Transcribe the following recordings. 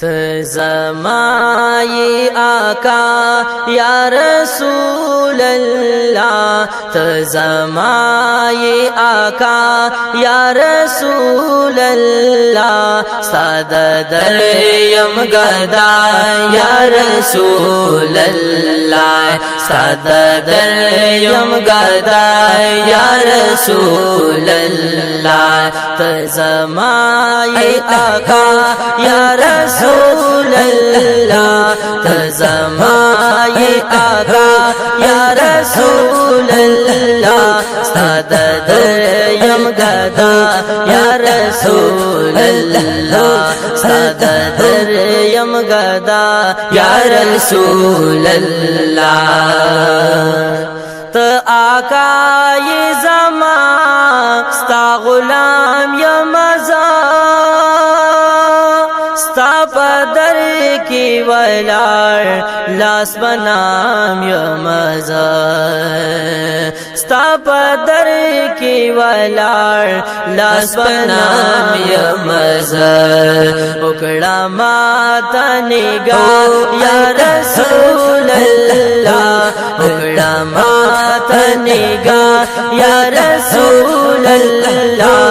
तज़माये आका या रसूल अल्लाह, तज़माये आका या रसूल अल्लाह, सादा दरयम गदा या रसूल अल्लाह, सादा दरयम गदा या रसूल अल्लाह, तज़माये आका या रसूल अल्लाह, तज़माये आका या रसूल अल्लाह, सादा दरयम गदा या रसूल अल्लाह, सादा दरयम गदा या रसूल अल्लाह। त आका ये ज़मा स्ता गुलाम या मज़ा, स्ता पदर की वलार लास बनाम या मज़ा, स्ता पदर की वलार लास बनाम या मज़ा, उकड़ा माता निगाह या रसूल अल्लाह, उकड़ा माता निगाह या रसूल अल्लाह,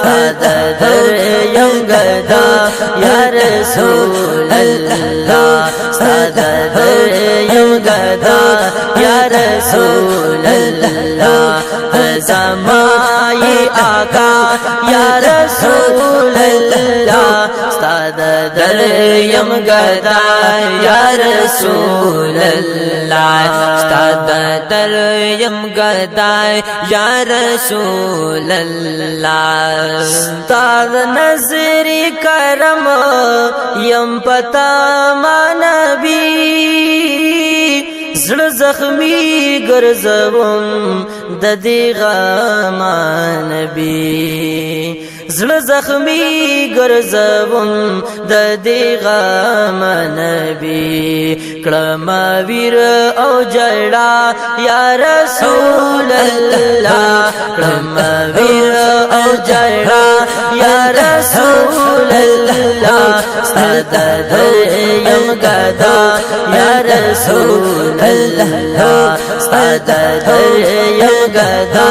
सादा दरयम गदा या रसूल अल्लाह, सादा दरयम गदा या रसूल अल्लाह, तज़माये आका या रसूल अल्लाह, सादा दरयम गदा या रसूल अल्लाह, सादा दरयम गदा या रसूल अल्लाह, सादा नज़री करम यम पता मानबी, ज़ड़ ज़ख्मी गर्ज़वम ददी गामानबी, ज़ड़ ज़ख्मी गर्ज़वम ददी गामानबी, क्रमा वीर औ जड़ा या रसूल अल्लाह, क्रमा वीर औ जड़ा या रसूल अल्लाह, सादा दरयम गदा या रसूल अल्लाह, सादा दरयम गदा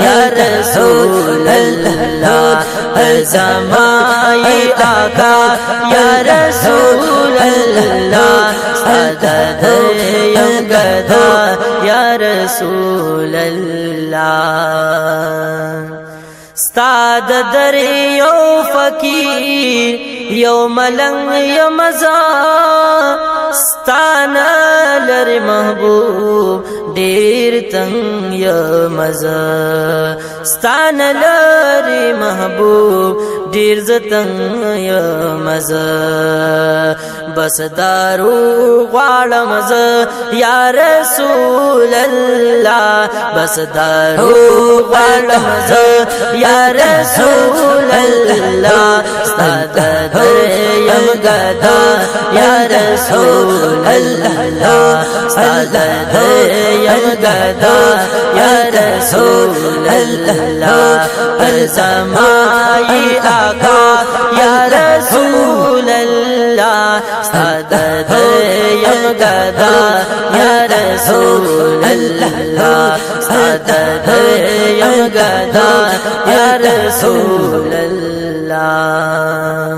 या रसूल अल्लाह, तज़माये आका या रसूल अल्लाह, सादा दरयम गदा या रसूल अल्लाह, सादा दरियो फकीर यो मलंग यो मज़ा, स्ताना लर महबूब देर तंग या मज़ा, स्ताना लर महबूब देर जतंग या मज़ा, बस दारू वाला मज़ा या रसूल अल्लाह, बस दारू वाला मज़ा या रसूल अल्लाह, सादा दरयम गदा या रसूल अल्लाह, सादा दरयम गदा या रसूल अल्लाह, तज़माये आका या रसूल अल्लाह, सादा दरयम गदा या रसूल अल्लाह, सादा दरयम गदा या रसूल अल्लाह,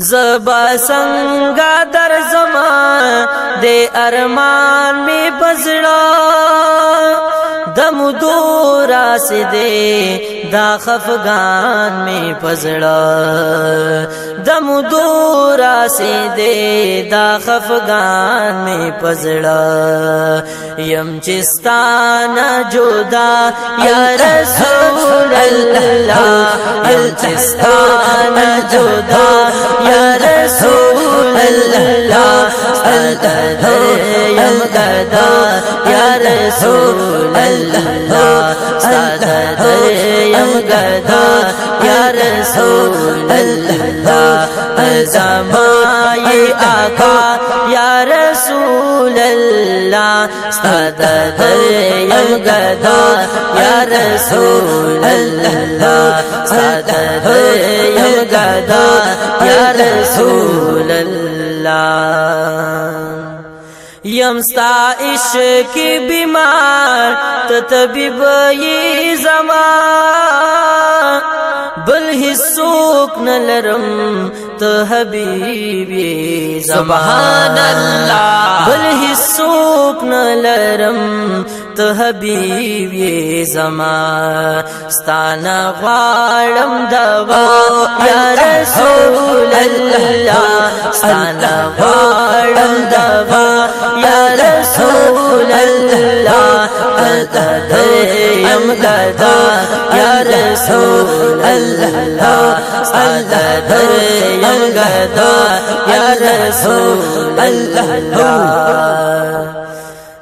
ज़बा संगा दर ज़मा दे अरमान में बज़ड़ा, दम दूरा से दे दा खफगान में पजड़ा, दम दूरा से दे दा खफगान में पजड़ा, यम चिस्ताना जुदा या रसूल अल्लाह, यम चिस्ताना जुदा या रसूल अल्लाह, सादा दरयम गदा या रसूल अल्लाह, सादा दरयम गदा या रसूल अल्लाह, तज़माये आका या रसूल अल्लाह, सादा दरयम गदा या रसूल अल्लाह, सादा दरयम गदा या रसूल الله یمستا عشق بیمار ته طبیب یې زمان بل هیڅوک نه لرم ته حبیب یې سبحان الله بل هیڅوک نه لرم ته حبیب یې زما ستانه غواړم دوا یا رسول الله ستانه غواړم دوا یا رسول الله یم گدا یا رسول الله یم گدا یا رسول الله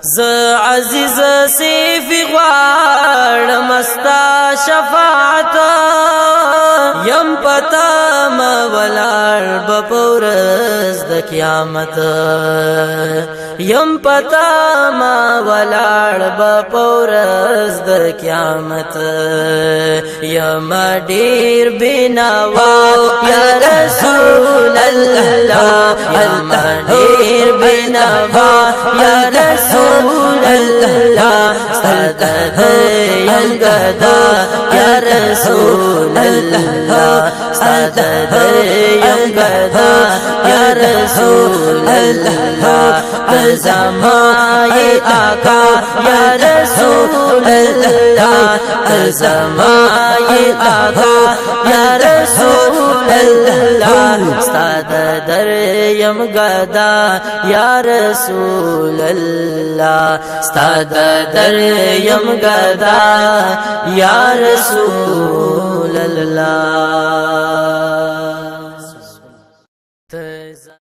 ز عزیز سیفی غواړم استا شفاعت یم پتا ما ولار بپورز د قیامت یم پتا ما ولار بپورز د قیامت یم ډیر بناوا یا رسول الله یم ډیر بناوا یا رسول الله ستد یم گدا یا رسول الله ستد یم گدا یا رسول الله زمای آقا یا رسول الله زمای آقا یا رسول الله ستد در یم گدا یا رسول الله ستد در یم گدا یا رسول الله